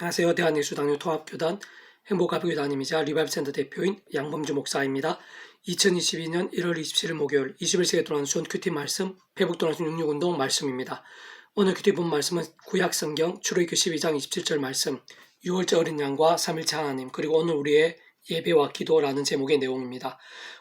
안녕하세요. 대한예수당교 통합교단 행복가부교단임이자 리바이브센터 대표인 양범주 목사입니다. 2022년 1월 27일 목요일 21세기에 돌아온 수원 큐티 말씀 회복도나순 66운동 말씀입니다. 오늘 큐티 본 말씀은 구약성경 출애굽기 12장 27절 말씀 6월절 어린 양과 3일째 하나님 그리고 오늘 우리의 예배와 기도라는 제목의 내용입니다.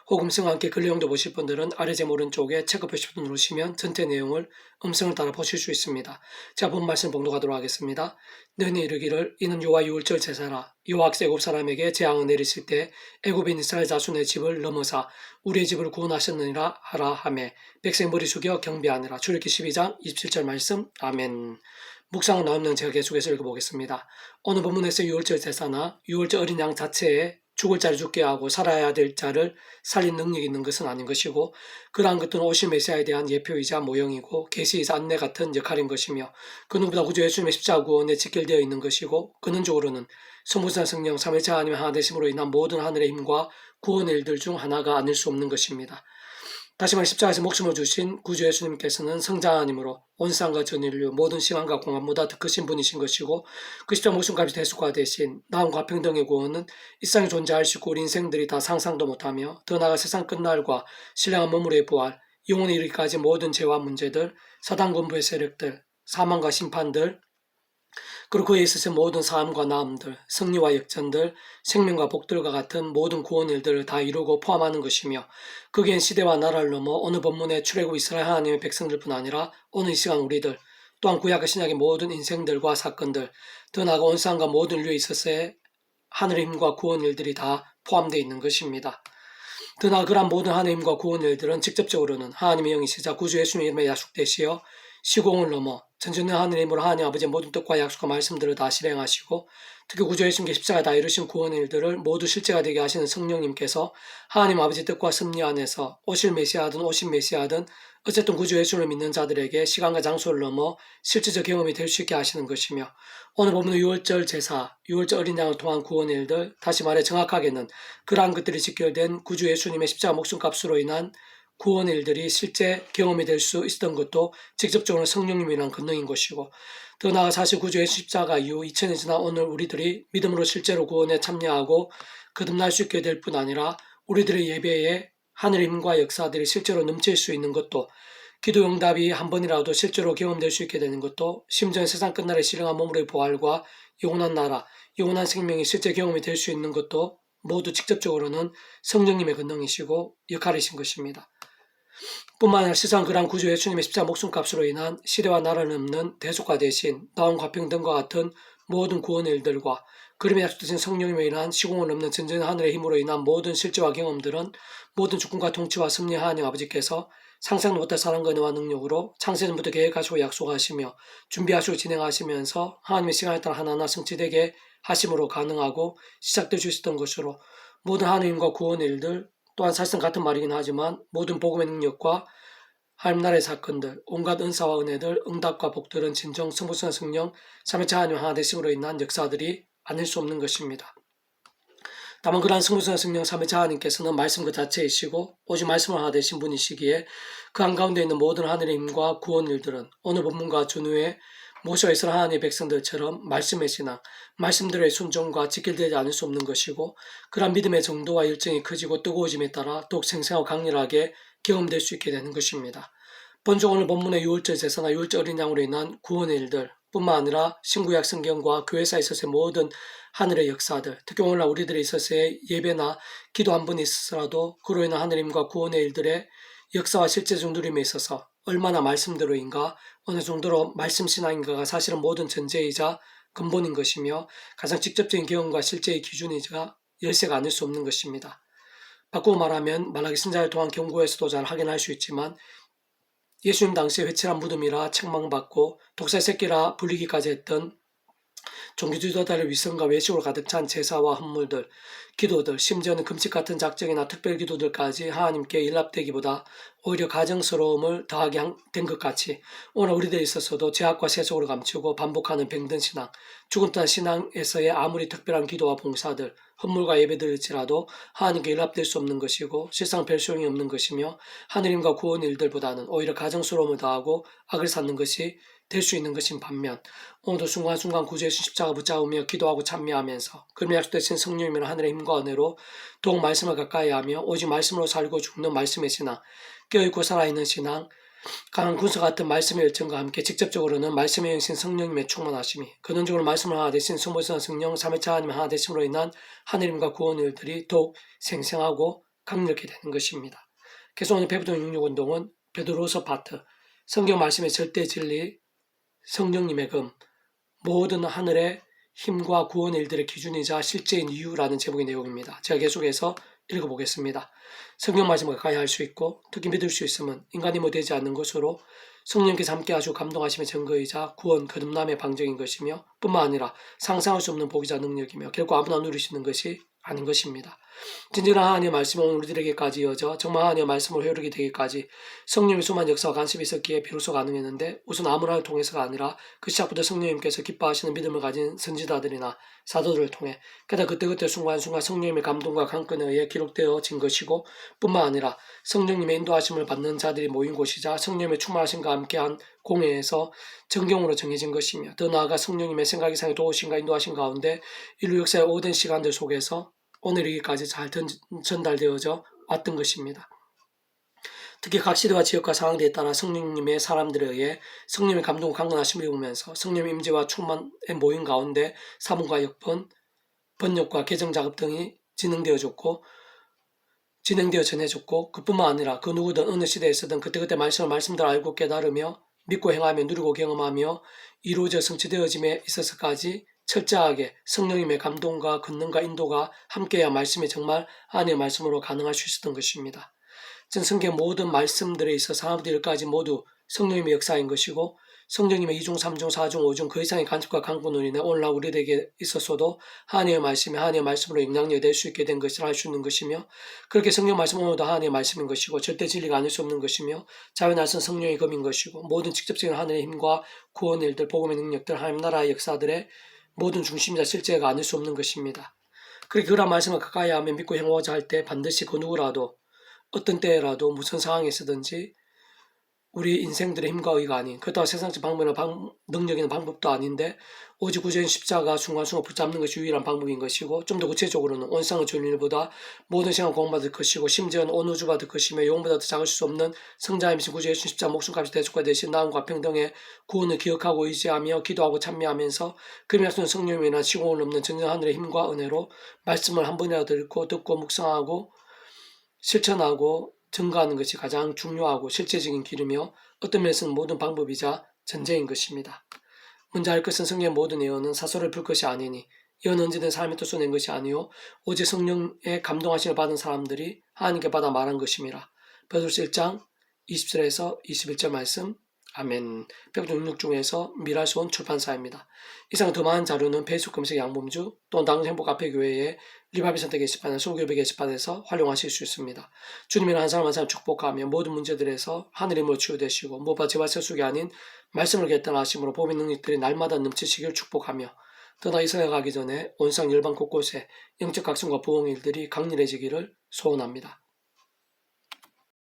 혹음성과 함께 글 내용도 보실 분들은 아래 제목 오른쪽에 체크 표시부터 누르시면 전체 내용을 음성을 따라 보실 수 있습니다. 제가 본 말씀 봉독하도록 하겠습니다. 너희는 이르기를 이는 여호와 유월절 제사라. 여호와께서 애굽 사람에게 재앙을 내리실 때 애굽인 이스라엘 자손의 집을 넘어사 우리의 집을 구원하셨느니라 하라 하매 백성 머리 숙여 경배하니라. 출애굽기 12장 27절 말씀. 아멘. 묵상은 나오면 제가 계속해서 읽어보겠습니다. 오늘 본문에서 유월절 제사나 유월절 어린 양 자체에 죽을 자를 죽게 하고 살아야 될 자를 살린 능력이 있는 것은 아닌 것이고 그러한 것들은 오실 메시아에 대한 예표이자 모형이고 계시이자 안내 같은 역할인 것이며 그 누구보다 구주 예수님의 십자가 구원에 직결되어 있는 것이고 근원적으로는 성부산 성령 삼위일체 하나님의 하나 되심으로 인한 모든 하늘의 힘과 구원의 일들 중 하나가 아닐 수 없는 것입니다. 다시 말해 십자가에서 목숨을 주신 구주 예수님께서는 성자 하나님으로 온 세상과 전 인류 모든 시간과 공간보다 더 크신 분이신 것이고 그 십자가 목숨값이 대속화 대신 나음과 평등의 구원은 이 세상에 존재할 수 있고 우리 인생들이 다 상상도 못하며 더 나아가 세상 끝날과 신령한 머무르의 부활 영원에 이르기까지 모든 죄와 문제들 사단 군부의 세력들 사망과 심판들 그리고 그에 있어서 모든 사함과 나음들, 승리와 역전들, 생명과 복들과 같은 모든 구원 일들을 다 이루고 포함하는 것이며 거기엔 시대와 나라를 넘어 어느 본문에 출애굽 이스라엘 하나님의 백성들뿐 아니라 오늘 이 시간 우리들 또한 구약과 신약의 모든 인생들과 사건들 더 나아가 온 세상과 모든 인류에 있어서의 하늘의 힘과 구원 일들이 다 포함되어 있는 것입니다. 더 나아가 그러한 모든 하나님의 힘과 구원 일들은 직접적으로는 하나님의 영이시자 구주 예수님의 이름에 약속되시어 시공을 넘어 전지전능 하늘의 힘으로 하나님 아버지의 모든 뜻과 약속과 말씀들을 다 실행하시고 특히 구주 예수님께 십자가 다 이루신 구원의 일들을 모두 실제가 되게 하시는 성령님께서 하나님 아버지 뜻과 섭리 안에서 오실 메시아든 오신 메시아든 어쨌든 구주 예수를 믿는 자들에게 시간과 장소를 넘어 실제적 경험이 될 수 있게 하시는 것이며 오늘 보면 유월절 제사, 유월절 어린 양을 통한 구원의 일들 다시 말해 정확하게는 그러한 것들이 직결된 구주 예수님의 십자가 목숨값으로 인한 구원의 일들이 실제 경험이 될 수 있었던 것도 직접적으로 성령님이란 권능인 것이고 더 나아가 사실 구주 예수 십자가 이후 2000년 지난 오늘 우리들이 믿음으로 실제로 구원에 참여하고 거듭날 수 있게 될 뿐 아니라 우리들의 예배에 하늘의 힘과 역사들이 실제로 넘칠 수 있는 것도 기도 응답이 한 번이라도 실제로 경험될 수 있게 되는 것도 심지어 세상 끝날의 신령한 몸으로의 부활과 영원한 나라, 영원한 생명이 실제 경험이 될 수 있는 것도 모두 직접적으로는 성령님의 권능이시고 역할이신 것입니다. 뿐만 아니라 세상 그러한 구주 예수님의 십자가 목숨값으로 인한 시대와 나라를 넘는 대속화 대신 나음과 평등과 같은 모든 구원의 일들과 그림에 약속되신 성령님에 인한 시공을 넘는 전전 하늘의 힘으로 인한 모든 실제와 경험들은 모든 주권과 통치와 섭리 하나님 아버지께서 상상도 못할 사랑과 은혜와 능력으로 창세전부터 계획하시고 약속하시며 준비하시고 진행하시면서 하나님의 시간에 따라 하나하나 성취되게 하심으로 가능하고 시작될 수 있었던 것으로 모든 하나님과 구원의 일들 또한 사실상 같은 말이긴 하지만 모든 복음의 능력과 하나님 나라의 사건들, 온갖 은사와 은혜들, 응답과 복들은 진정 성부성 성령, 삼위일체 하나님 하나 되심으로 인한 역사들이 아닐 수 없는 것입니다. 다만 그러한 성부성 성령 삼위일체 하나님께서는 말씀 그 자체이시고 오직 말씀을 하나 되신 분이시기에 그 한가운데 있는 모든 하늘의 힘과 구원 일들은 오늘 본문과 전후에 모세와 이스라엘 하나님의 백성들처럼 말씀의 신앙, 말씀들의 순종과 지킬되지 않을 수 없는 것이고 그러한 믿음의 정도와 열정이 커지고 뜨거워짐에 따라 더욱 생생하고 강렬하게 경험될 수 있게 되는 것입니다. 먼저 오늘 본문의 유월절 제사나 유월절 어린 양으로 인한 구원의 일들 뿐만 아니라 신구약 성경과 교회사에 있어서의 모든 하늘의 역사들, 특히 오늘날 우리들에 있어서의 예배나 기도 한 번이 있어서라도 그로 인한 하느님과 구원의 일들의 역사와 실제적 누림에 있어서 얼마나 말씀대로인가 어느 정도로 말씀신앙인가가 사실은 모든 전제이자 근본인 것이며 가장 직접적인 경험과 실제의 기준이자 열쇠가 아닐 수 없는 것입니다. 바꾸고 말하면 말라기 선자를 통한 경고에서도 잘 확인할 수 있지만 예수님 당시에 회칠한 무덤이라 책망받고 독살 새끼라 불리기까지 했던 종교지도자들의 위선과 외식으로 가득 찬 제사와 헌물들, 기도들, 심지어는 금식 같은 작정이나 특별 기도들까지 하나님께 일납되기보다 오히려 가정스러움을 더하게 된 것 같이 오늘 우리들에 있어서도 죄악과 세속으로 감추고 반복하는 병든 신앙, 죽은 듯한 신앙에서의 아무리 특별한 기도와 봉사들, 헌물과 예배들일지라도 하나님께 일납될 수 없는 것이고 실상 별 소용이 없는 것이며 하느님과 구원 일들보다는 오히려 가정스러움을 더하고 악을 쌓는 것이 될 수 있는 것인 반면 오늘도 순간순간 구주의 십자가 붙잡으며 기도하고 찬미하면서 그러면 약속되신 성령님이란 하늘의 힘과 은혜로 더욱 말씀을 가까이 하며 오직 말씀으로 살고 죽는 말씀의 신앙, 깨어있고 살아있는 신앙, 강한 군사 같은 말씀의 열정과 함께 직접적으로는 말씀의 영신 성령님의 충만하심이, 근원적으로 말씀을 하나 되신 성부성 성령 삼위차 하나님 하나 되심으로 인한 하늘님과 구원의 일들이 더욱 생생하고 강력히 되는 것입니다. 그래서 오늘 배부동 66운동은 베드로서 파트, 성경 말씀의 절대 진리, 성령님의 금, 모든 하늘의 힘과 구원의 일들의 기준이자 실제인 이유라는 제목의 내용입니다. 제가 계속해서 읽어보겠습니다. 성경 말씀을 가까이 할 수 있고 특히 믿을 수 있으면 인간이 뭐 되지 않는 것으로 성령께서 함께 하시고 감동하심의 증거이자 구원 거듭남의 방정인 것이며 뿐만 아니라 상상할 수 없는 복이자 능력이며 결코 아무나 누릴 수 있는 것이 아닌 것입니다. 진정한 하나님의 말씀은 우리들에게까지 이어져 정말 하나님의 말씀을 회오르게 되기까지 성령의 수많은 역사와 간섭이 있었기에 비로소 가능했는데 우선 아무나를 통해서가 아니라 그 시작부터 성령님께서 기뻐하시는 믿음을 가진 선지자들이나 사도들을 통해 게다가 그때그때 순간순간 성령님의 감동과 강권에 의해 기록되어진 것이고 뿐만 아니라 성령님의 인도하심을 받는 자들이 모인 곳이자 성령님의 충만하심과 함께한 공회에서 정경으로 정해진 것이며 더 나아가 성령님의 생각 이상의 도우심과 인도하심 가운데 인류 역사의 오랜 시간들 속에서 오늘이기까지 잘 전달되어져 왔던 것입니다. 특히 각 시대와 지역과 상황들에 따라 성령님의 사람들에 의해 성령의 감동 강건하심을 입으면서 성령의 임재와 충만의 모임 가운데 사문과 역번, 번역과 개정 작업 등이 진행되어 전해졌고 그뿐만 아니라 그 누구든 어느 시대에서든 그때그때 말씀대로 알고 깨달으며 믿고 행하며 누리고 경험하며 이루어져 성취되어짐에 있어서까지 철저하게 성령님의 감동과 권능과 인도가 함께해야 말씀이 정말 하나님의 말씀으로 가능할 수 있었던 것입니다. 전 성경 모든 말씀들에 있어서 하나부터 열까지 모두 성령님의 역사인 것이고 성령님의 2중, 3중, 4중, 5중 그 이상의 간섭과 강권으로 인해 오늘날 우리에게 있어서도 하나님의 말씀이 하나님의 말씀으로 영향력이 될 수 있게 된 것을 알 수 있는 것이며 그렇게 성령 말씀은 오늘도 하나님의 말씀인 것이고 절대 진리가 아닐 수 없는 것이며 자유 날선 성령의 검인 것이고 모든 직접적인 하늘의 힘과 구원의 일들, 복음의 능력들, 하나님 나라의 역사들의 모든 중심이자 실제가 아닐 수 없는 것입니다. 그렇게 그런 말씀을 가까이 하며 믿고 행하고자 할 때 반드시 그 누구라도 어떤 때라도 무슨 상황에서든지 우리 인생들의 힘과 의가 아닌 그렇다고 세상적 방법이나 능력이나 방법도 아닌데 오직 구주인 십자가 순간순간 붙잡는 것이 유일한 방법인 것이고 좀 더 구체적으로는 온상의 존일보다 모든 시간 공헌받을 것이고 심지어는 온 우주 받을 것이며 영혼보다 더 작을 수 없는 성자이신 구주 예수 십자가 목숨값이 대속과 대신 나음과 평등의 구원을 기억하고 의지하며 기도하고 찬미하면서 그리 말씀은 성령님이나 시공을 넘는 전전 하늘의 힘과 은혜로 말씀을 한 번이라도 듣고 묵상하고 실천하고 증거하는 것이 가장 중요하고 실제적인 길이며 어떤 면에서는 모든 방법이자 전제인 것입니다. 먼저 할 것은 성경의 모든 예언은 사설을 풀 것이 아니니 예언은 언제든 사람의 뜻으로 낸 것이 아니요 오직 성령의 감동하심을 받은 사람들이 하나님께 받아 말한 것임이라. 베드로서 1장 20절에서 21절 말씀. 아멘. 배부동 66 중에서 미랄소원 출판사입니다. 이상 더 많은 자료는 페이스북 검색 양범주 또는 당행복앞에교회의 리바비 선택 게시판에 소교배 게시판에서 활용하실 수 있습니다. 주님이란 한 사람 한 사람 축복하며 모든 문제들에서 하늘의 힘으로 치유되시고 무엇보다 제발 세속이 아닌 말씀을 결단하심으로 복음의 능력들이 날마다 넘치시길 축복하며 떠나 이스라엘 가기 전에 온상 열방 곳곳에 영적 각성과 부흥의 일들이 강렬해지기를 소원합니다.